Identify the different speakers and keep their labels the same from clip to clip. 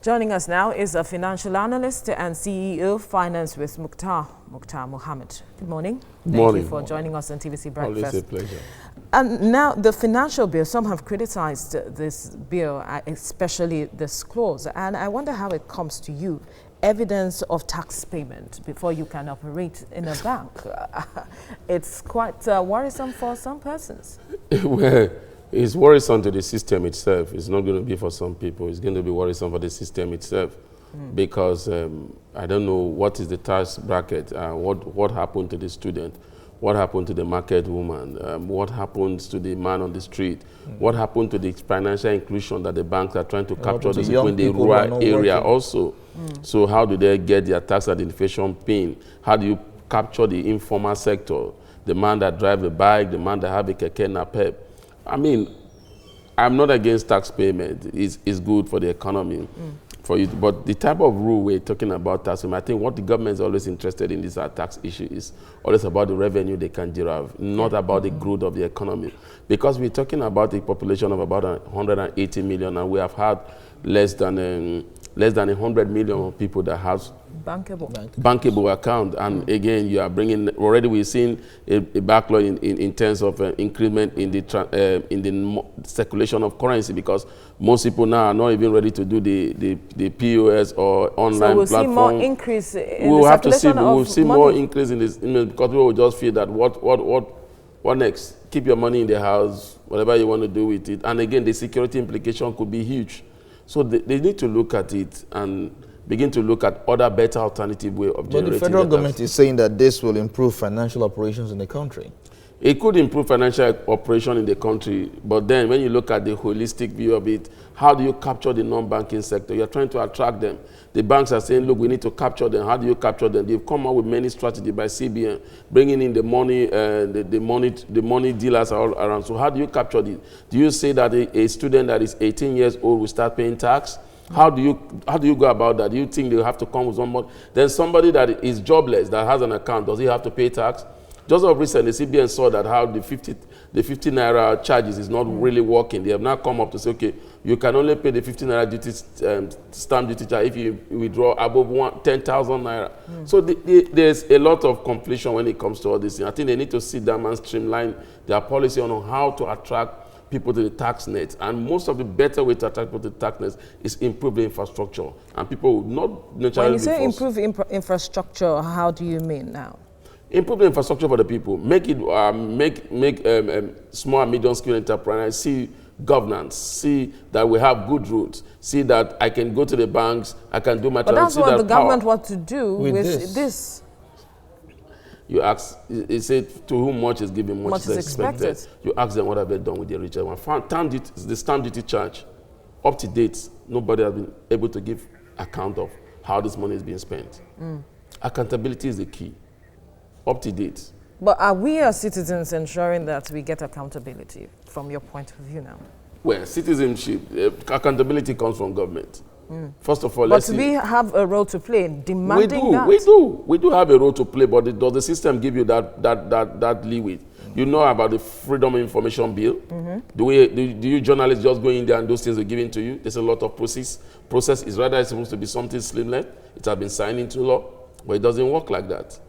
Speaker 1: Joining us now is a financial analyst and CEO of Finance with Mukhtar Mohammed. Good morning. Thank you for joining us on TVC Breakfast.
Speaker 2: Always a pleasure.
Speaker 1: And now the financial bill, some have criticized this bill, especially this clause, and I wonder how it comes to you. Evidence of tax payment before you can operate in a bank. It's quite worrisome for some persons.
Speaker 2: Well, it's worrisome to the system itself. It's not going to be for some people. It's going to be worrisome for the system itself because I don't know what is the tax bracket, what happened to the student, what happened to the market woman, what happens to the man on the street, what happened to the financial inclusion that the banks are trying to capture those people in the rural area also. So how do they get their tax identification pin? How do you capture the informal sector, the man that drives a bike, the man that have a keke napep? I mean, I'm not against tax payment. It's good for the economy, for you. But the type of rule we're talking about tax payment, I think what the government is always interested in this tax issue is always about the revenue they can derive, not about the growth of the economy. Because we're talking about a population of about 180 million, and we have had less than 100 million people that have bankable account. And again, you are bringing, already we've seen a backlog in terms of increment in the circulation of currency, because most people now are not even ready to do the POS or online platform.
Speaker 1: So we'll see more increase in
Speaker 2: we'll
Speaker 1: the
Speaker 2: have to see,
Speaker 1: circulation of
Speaker 2: we'll see
Speaker 1: money.
Speaker 2: more increase in this, because people will just feel that what next? Keep your money in the house, whatever you want to do with it. And again, the security implication could be huge. So they need to look at it and begin to look at other better alternative way of generating.
Speaker 3: But the federal government is saying that this will improve financial operations in the country.
Speaker 2: It could improve financial operation in the country, but then when you look at the holistic view of it, how do you capture the non-banking sector? You're trying to attract them. The banks are saying, look, we need to capture them. How do you capture them? They've come up with many strategies by CBN, bringing in the money, the money dealers all around. So how do you capture this? Do you say that a student that is 18 years old will start paying tax? How do you go about that? Do you think they have to come with somebody? Then somebody that is jobless, that has an account, does he have to pay tax? Just of recent, the CBN saw that how the 50 naira charges is not really working. They have now come up to say, okay, you can only pay the 50 naira duty, stamp duty charge if you withdraw above 10,000 naira. So there's a lot of completion when it comes to all this thing. I think they need to sit down and streamline their policy on how to attract people to the tax net. And most of the better way to attract people to the tax net is improve the infrastructure. And people would not naturally.
Speaker 1: When you say improve infrastructure, how do you mean now?
Speaker 2: Improve the infrastructure for the people. Make it make small and medium scale enterprise. See governance. See that we have good routes. See that I can go to the banks. I can do my.
Speaker 1: But that's what the government wants to do with this.
Speaker 2: You ask, it said to whom much is given, much is expected. You ask them what have they done with the richer one. The stamp duty charge, up to date, nobody has been able to give account of how this money is being spent. Accountability is the key. Up to date.
Speaker 1: But are we as citizens ensuring that we get accountability from your point of view now? Well,
Speaker 2: citizenship, accountability comes from government. First of all,
Speaker 1: but we have a role to play in demanding that.
Speaker 2: We do have a role to play, but does the system give you that leeway? You know about the Freedom of Information Bill. Do you journalists just go in there and those things are given to you? There's a lot of process. Process is rather supposed to be something slimline. It has been signed into law, but it doesn't work like that.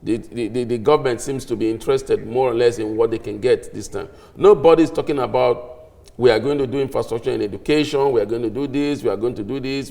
Speaker 2: The government seems to be interested more or less in what they can get this time. Nobody's talking about we are going to do infrastructure in education, we are going to do this, we are going to do this,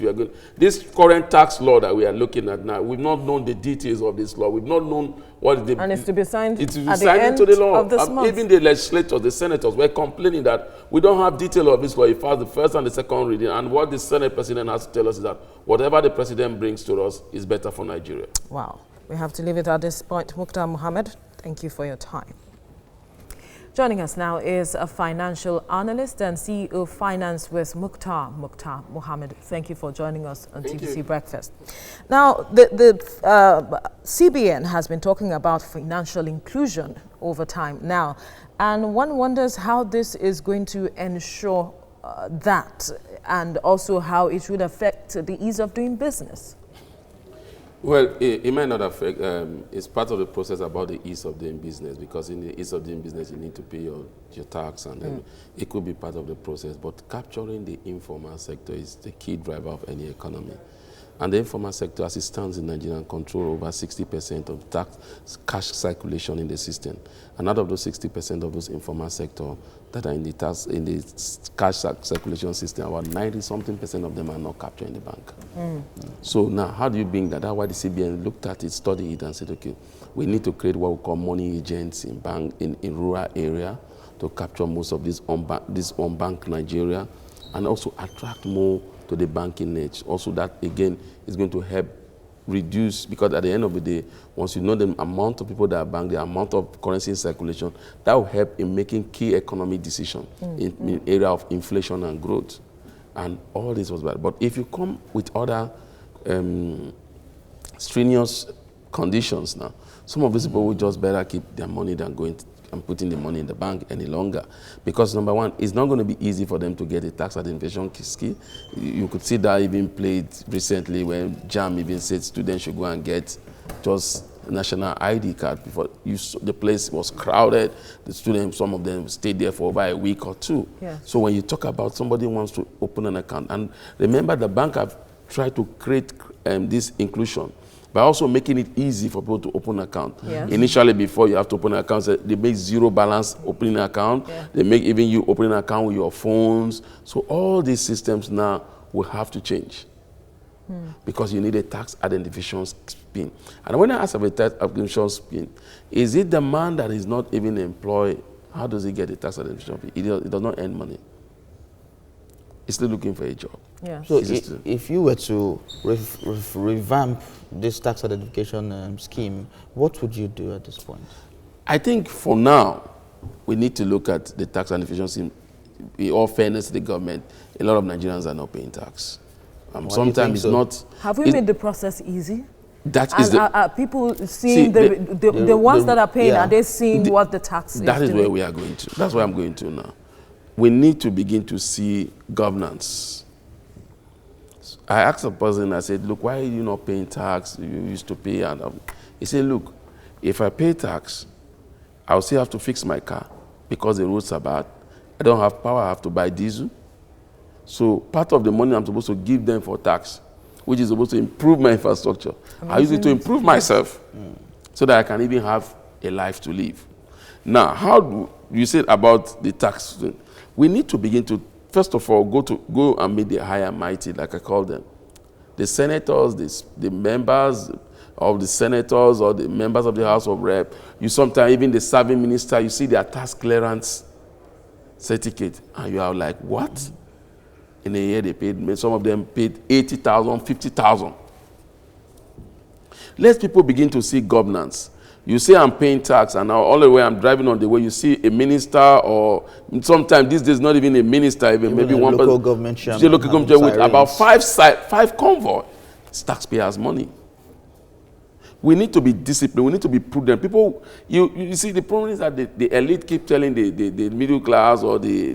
Speaker 2: this current tax law that we are looking at now, we've not known the details of this law. We've not known what the...
Speaker 1: And it's to be signed
Speaker 2: at the end into the law.
Speaker 1: Of this month.
Speaker 2: Even the legislators, the senators, were complaining that we don't have detail of this law. It passed the first and the second reading, and what the Senate president has to tell us is that whatever the president brings to us is better for Nigeria.
Speaker 1: Wow. We have to leave it at this point. Mukhtar Mohammed, thank you for your time. Joining us now is a financial analyst and CEO of Finance with Mukhtar Mohammed. Thank you for joining us on TVC Breakfast. Now, the CBN has been talking about financial inclusion over time now, and one wonders how this is going to ensure that, and also how it would affect the ease of doing business.
Speaker 2: Well, it might not affect, it's part of the process about the ease of doing business, because in the ease of doing business, you need to pay your tax, and then it could be part of the process. But capturing the informal sector is the key driver of any economy. And the informal sector, as it stands in Nigeria, control over 60% of tax cash circulation in the system. And out of those 60% of those informal sector that are in the cash circulation system, about 90-something% of them are not captured in the bank. So now, how do you bring that? That's why the CBN looked at it, studied it, and said, okay, we need to create what we call money agents in rural area to capture most of this unbanked Nigeria, and also attract more to the banking niche. Also, that again is going to help reduce, because at the end of the day, once you know the amount of people that are banked, the amount of currency in circulation, that will help in making key economic decisions in area of inflation and growth. And all this was bad. But if you come with other strenuous conditions now, some of these people will just better keep their money than going and putting the money in the bank any longer. Because number one, it's not going to be easy for them to get a tax identification scheme. You could see that even played recently when JAM even said students should go and get just national ID card before the place was crowded. The students, some of them stayed there for about a week or two.
Speaker 1: Yeah.
Speaker 2: So when you talk about somebody who wants to open an account, and remember the bank have tried to create this inclusion by also making it easy for people to open an account.
Speaker 1: Yes.
Speaker 2: Initially, before you have to open an account, they make zero balance opening an account. Yeah. They make even you opening an account with your phones. So all these systems now will have to change because you need a tax identification PIN. And when I ask about a tax identification PIN, is it the man that is not even employed? How does he get a tax identification PIN? It does not earn money. He's still looking for a job.
Speaker 1: Yeah.
Speaker 3: So if you were to revamp this tax identification scheme, what would you do at this point? I
Speaker 2: think for now, we need to look at the tax identification scheme. In all fairness to the government, a lot of Nigerians are not paying tax. Sometimes it's not.
Speaker 1: Have we made the process easy?
Speaker 2: That is
Speaker 1: are people seeing the ones that are paying? Are they seeing what the tax is?
Speaker 2: That is where we are going to. That's where I'm going to now. We need to begin to see governance. I asked a person, I said, look, why are you not paying tax? You used to pay. And he said, look, if I pay tax, I'll still have to fix my car because the roads are bad. I don't have power, I have to buy diesel. So part of the money I'm supposed to give them for tax, which is supposed to improve my infrastructure, I use it to improve myself so that I can even have a life to live. Now, how do you say about the tax? We need to begin to, first of all, go and meet the high and mighty, like I call them. The senators, the members of the senators or the members of the House of Rep. You sometimes, even the serving minister, you see their tax clearance certificate, and you are like, what? In a year they paid, some of them paid 80,000, 50,000. Let people begin to see governance. You say I'm paying tax, and now all the way I'm driving on the way, you see a minister, or sometimes these days not even a minister, even maybe one
Speaker 3: local government chairman,
Speaker 2: local government with about five convoy. It's taxpayers' money. We need to be disciplined. We need to be prudent. People, you see, the problem is that the elite keep telling the middle class or the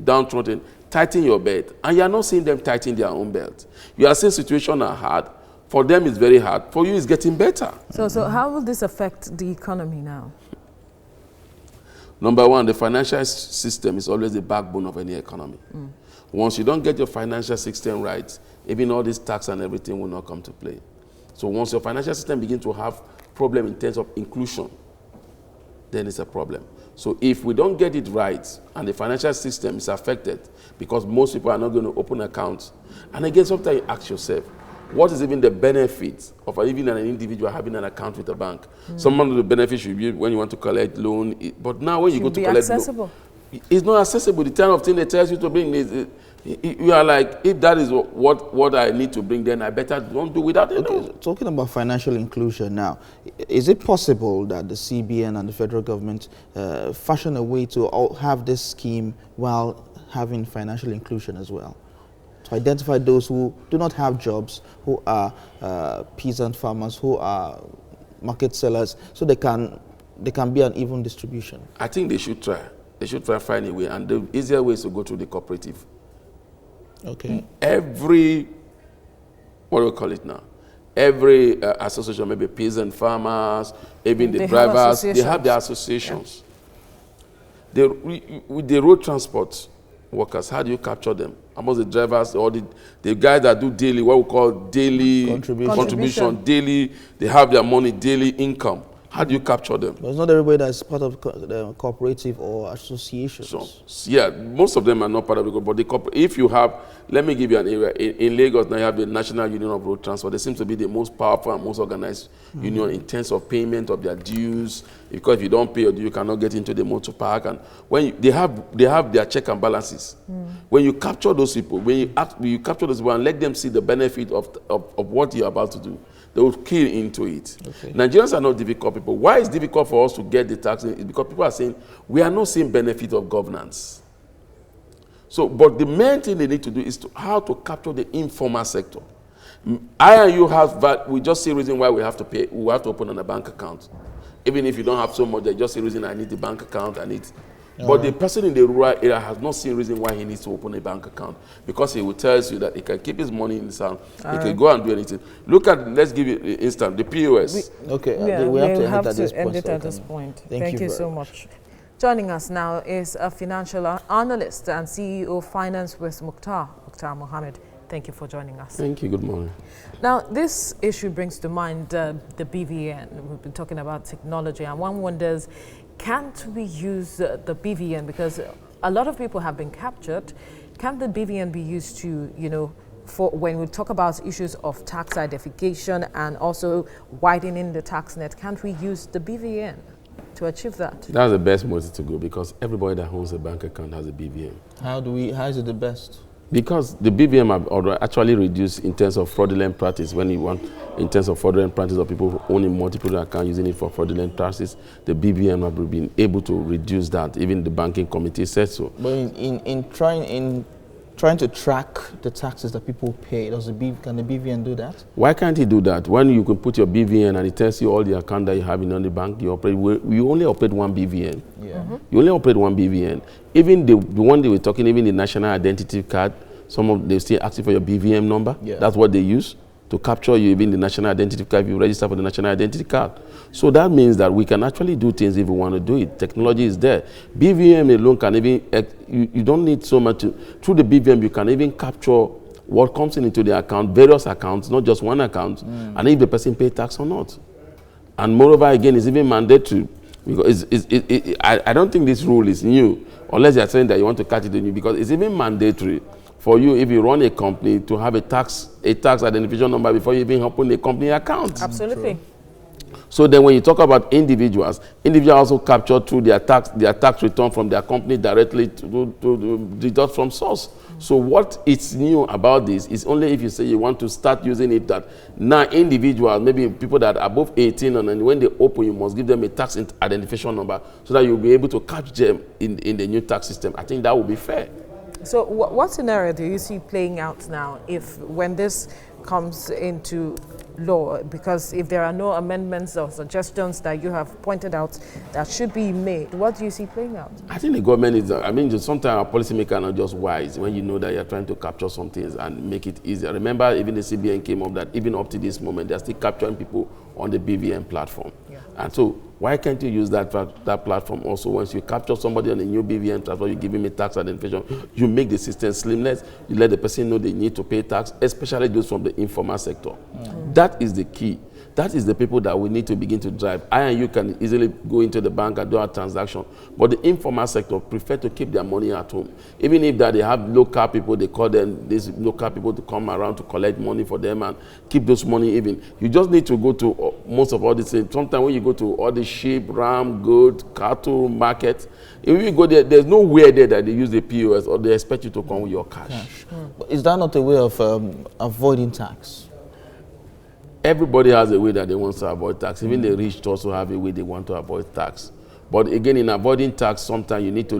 Speaker 2: downtrodden, tighten your belt, and you are not seeing them tighten their own belt. You are seeing situations are hard. For them, it's very hard. For you, it's getting better.
Speaker 1: So how will this affect the economy now?
Speaker 2: Number one, the financial system is always the backbone of any economy. Once you don't get your financial system right, even all this tax and everything will not come to play. So once your financial system begins to have problem in terms of inclusion, then it's a problem. So if we don't get it right and the financial system is affected, because most people are not going to open accounts, and again, sometimes you ask yourself, what is even the benefit of even an individual having an account with a bank? Some of the benefits should be when you want to collect loan, but now when you go to collect loan, it's not accessible. The kind of thing they tell you to bring is, you are like, if that is what I need to bring, then I better don't do without it.
Speaker 3: Okay, talking about financial inclusion now, is it possible that the CBN and the federal government fashion a way to have this scheme while having financial inclusion as well? To identify those who do not have jobs, who are peasant farmers, who are market sellers, so they can be an even distribution. I
Speaker 2: think they should try. They should try to find a way, and the easier way is to go to the cooperative.
Speaker 3: Okay.
Speaker 2: What do we call it now? every association, maybe peasant farmers, even the drivers, they have their associations. Yeah. With the road transport workers, how do you capture them? Amongst the drivers or the guys that do daily, what we call daily contribution, daily, they have their money, daily income. How do you capture them?
Speaker 3: But it's not everybody that's part of the cooperative or associations.
Speaker 2: So, yeah, most of them are not part of it. But if you have, let me give you an area. In Lagos, now you have the National Union of Road Transport. They seem to be the most powerful and most organized union in terms of payment of their dues. Because if you don't pay your due, you cannot get into the motor park. And when they have their check and balances. When you capture those people, when you capture those people and let them see the benefit of what you're about to do, they will key into it. Okay. Nigerians are not difficult people. Why it's difficult for us to get the tax in? It's because people are saying we are not seeing benefit of governance. So, but the main thing they need to do is how to capture the informal sector. I and you we just see reason why we have to pay. We have to open a bank account, even if you don't have so much. They just see reason I need the bank account. I need. But the person in the rural area has not seen reason why he needs to open a bank account, because he will tell you that he can keep his money in his hand, he can go and do anything. Look at, let's give you an instant, the POS.
Speaker 3: We have to end it at this point.
Speaker 1: Thank you so much. Joining us now is a financial analyst and CEO of Finance with Mukhtar Mohammed. Thank you for joining us.
Speaker 2: Thank you. Good morning.
Speaker 1: Now, this issue brings to mind the BVN. We've been talking about technology, and one wonders, can't we use the BVN, because a lot of people have been captured? Can't the BVN be used to, for when we talk about issues of tax identification and also widening the tax net, can't we use the BVN to achieve that?
Speaker 2: That's the best way to go, because everybody that owns a bank account has a BVN.
Speaker 3: How is it the best?
Speaker 2: Because the BVM have actually reduced in terms of fraudulent practice. When you want, in terms of fraudulent practice of people owning multiple accounts using it for fraudulent practices, the BVM have been able to reduce that. Even the banking committee said so.
Speaker 3: But in trying to track the taxes that people pay, can the BVN do that?
Speaker 2: Why can't he do that? When you can put your BVN and it tells you all the account that you have in the bank, you only operate one BVN.
Speaker 3: Yeah.
Speaker 2: You only operate one BVN. Even the one they were talking, even the national identity card, they still asking for your BVM number.
Speaker 3: Yeah.
Speaker 2: That's what they use to capture you, even the national identity card, if you register for the national identity card. So that means that we can actually do things if we want to do it. Technology is there. BVM alone can even, you don't need so much. Through the BVM, you can even capture what comes into the account, various accounts, not just one account, and if the person pays tax or not. And moreover, again, it's even mandatory. Because I don't think this rule is new, unless you're saying that you want to catch it new, because it's even mandatory for you, if you run a company, to have a tax identification number before you even open a company account.
Speaker 1: Absolutely.
Speaker 2: True. So then when you talk about individuals also capture through their tax return from their company directly to deduct from source. So what is new about this is only if you say you want to start using it, that now individuals, maybe people that are above 18, and when they open, you must give them a tax identification number so that you'll be able to catch them in the new tax system. I think that would be fair.
Speaker 1: So what scenario do you see playing out now when this comes into law? Because if there are no amendments or suggestions that you have pointed out that should be made, what do you see playing out?
Speaker 2: I think the government is, sometimes our policymakers are not just wise when you know that you're trying to capture some things and make it easier. Remember, even the CBN came up that even up to this moment, they're still capturing people on the BVN platform. Yeah. And so why can't you use that platform also? Once you capture somebody on a new BVN platform, you give him a tax identification, you make the system slimless, you let the person know they need to pay tax, especially those from the informal sector. Mm-hmm. That is the key. That is the people that we need to begin to drive. I and you can easily go into the bank and do our transaction, but the informal sector prefer to keep their money at home. Even if that they have local people, they call them these local people to come around to collect money for them and keep those money even. You just need to go to most of all these things. Sometimes when you go to all the sheep, ram, goat, cattle, market, if you go there, there's nowhere there that they use the POS or they expect you to come with your cash.
Speaker 3: But is that not a way of avoiding tax?
Speaker 2: Everybody has a way that they want to avoid tax. Even the rich also have a way they want to avoid tax. But again, in avoiding tax, sometimes you need to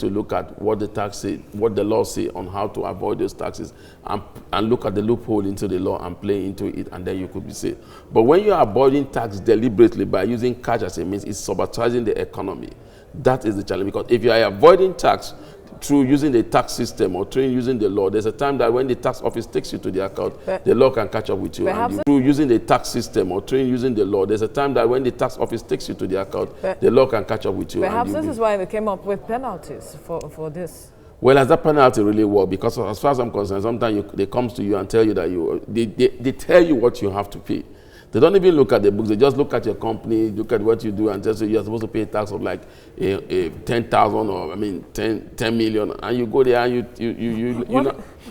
Speaker 2: look at what the tax say, what the law say on how to avoid those taxes, and look at the loophole into the law and play into it, and then you could be safe. But when you are avoiding tax deliberately by using cash as a means, it's sabotaging the economy. That is the challenge, because if you are avoiding tax through using the tax system or through using the law. There's a time that when the tax office takes you to the account, the law can catch up with you. And through using the tax system or through using the law, there's a time that when the tax office takes you to the account, the law can catch up with you.
Speaker 1: Perhaps this is why they came up with penalties for this.
Speaker 2: Well, has that penalty really worked? Because as far as I'm concerned, sometimes they come to you and tell you that they tell you what you have to pay. They don't even look at the books. They just look at your company, look at what you do, and tell you you're supposed to pay a tax of like 10,000 or 10 million, and you go there and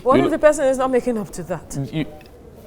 Speaker 1: what if the person is not making up to that?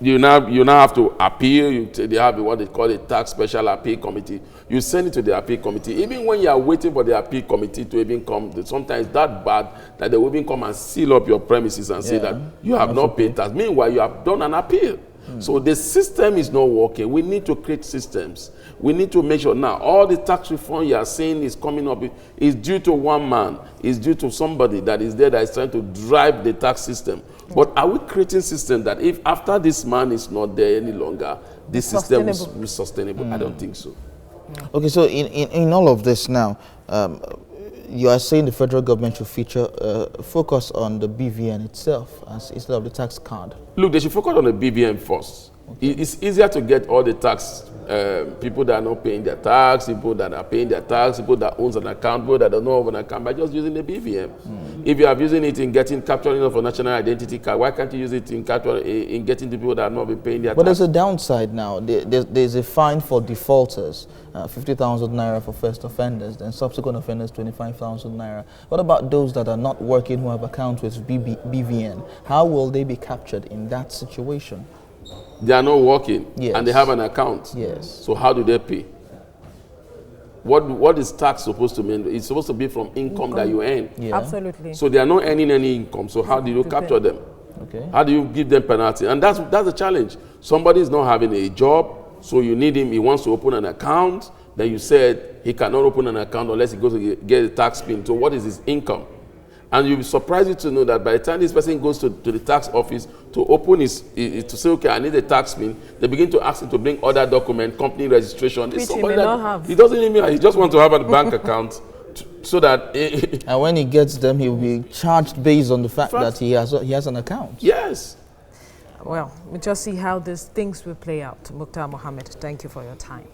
Speaker 2: You now have to appeal. They have what they call a tax special appeal committee. You send it to the appeal committee. Even when you are waiting for the appeal committee to even come, sometimes it's that bad that they will even come and seal up your premises and say that you have not paid tax. Meanwhile, you have done an appeal. So the system is not working. We need to create systems. We need to make sure now all the tax reform you are saying is coming up is due to one man, is due to somebody that is there that is trying to drive the tax system. But are we creating systems that if after this man is not there any longer, this system will be sustainable? I don't think so.
Speaker 3: Okay, so in all of this now, you are saying the federal government should focus on the BVN itself instead of the tax card.
Speaker 2: Look, they should focus on the BVN first. Okay. It's easier to get all the tax people that are not paying their tax, people that are paying their tax, people that owns an account, people that don't know of an account by just using the BVN. If you are using it in capturing of a national identity card, why can't you use it in getting the people that are not been paying their tax?
Speaker 3: But there's a downside now. There's a fine for defaulters, 50,000 naira for first offenders, then subsequent offenders 25,000 naira. What about those that are not working who have accounts with BVN? How will they be captured in that situation?
Speaker 2: They are not working,
Speaker 3: yes,
Speaker 2: and they have an account.
Speaker 3: Yes.
Speaker 2: So how do they pay? What is tax supposed to mean? It's supposed to be from income that you earn.
Speaker 3: Yeah.
Speaker 1: Absolutely.
Speaker 2: So they are not earning any income. So how do you capture them?
Speaker 3: Okay.
Speaker 2: How do you give them penalty? And that's the challenge. Somebody is not having a job, so you need him. He wants to open an account. Then you said he cannot open an account unless he goes to get a tax pin. So what is his income? And you'll be surprised to know that by the time this person goes to the tax office to open to say, okay, I need a tax pin, they begin to ask him to bring other document, company registration.
Speaker 1: Which he may not have.
Speaker 2: He doesn't even, he just wants to have a bank account so that...
Speaker 3: and when he gets them, he will be charged based on the fact that he has an account.
Speaker 2: Yes.
Speaker 1: Well, we just see how these things will play out. Mukhtar Mohammed, thank you for your time.